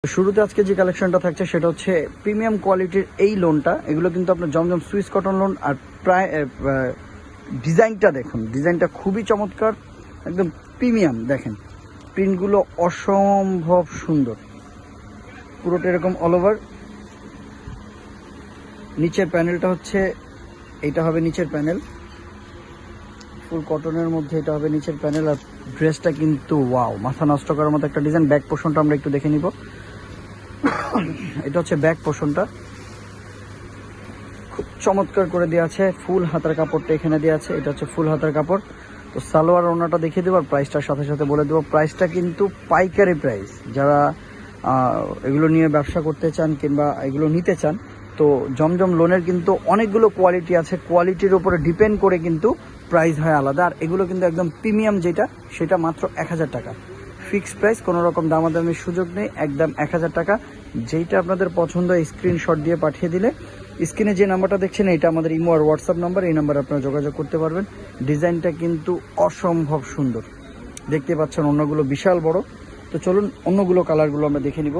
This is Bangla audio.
শুরুতে আজকে যে কালেকশনটা থাকছে সেটা হচ্ছে প্রিমিয়াম কোয়ালিটির এই লোনটা। এগুলো কিন্তু আপনার জমজম সুইস কটন লোন। আর প্রায় ডিজাইনটা দেখুন, ডিজাইনটা খুবই চমৎকার, একদম প্রিমিয়াম। দেখেন প্রিন্টগুলো অসম্ভব সুন্দর, পুরোটা এরকম অল ওভার। নিচের প্যানেলটা হচ্ছে এইটা হবে নিচের প্যানেল, ফুল কটনের মধ্যে এটা হবে নিচের প্যানেল। আর ড্রেসটা কিন্তু ওয়াও, মাথা নষ্ট করার মতো একটা ডিজাইন। ব্যাক পোর্শনটা আমরা একটু দেখে নিব। এটা হচ্ছে ব্যাক পোর্শনটা, খুব চমৎকার করে দেওয়া আছে। ফুল হাতার কাপড়টা এখানে দেওয়া আছে, এটা হচ্ছে ফুল হাতার কাপড়। তো সালোয়ার ওড়নাটা দেখিয়ে দেবো আর প্রাইসটার সাথে সাথে বলে দেবো। প্রাইসটা কিন্তু পাইকারি প্রাইস। যারা এগুলো নিয়ে ব্যবসা করতে চান কিংবা এগুলো নিতে চান, তো জমজম লোনের কিন্তু অনেকগুলো কোয়ালিটি আছে, কোয়ালিটির উপরে ডিপেন্ড করে কিন্তু প্রাইস হয় আলাদা। আর এগুলো কিন্তু একদম প্রিমিয়াম যেটা, সেটা মাত্র 1000 টাকা ফিক্সড প্রাইস, কোনো রকম দামাদামির সুযোগ নেই, একদম 1000 টাকা। যেইটা আপনাদের পছন্দ স্ক্রিনশট দিয়ে পাঠিয়ে দিলে, স্ক্রিনে যে নাম্বারটা দেখছেন এটা আমাদের ইমো আর হোয়াটসঅ্যাপ নাম্বার, এই নাম্বারে আপনারা যোগাযোগ করতে পারবেন। ডিজাইনটা কিন্তু অসম্ভব সুন্দর, দেখতে পাচ্ছেন অন্যগুলো বিশাল বড়। তো চলুন অন্যগুলো কালারগুলো আমরা দেখে নিব।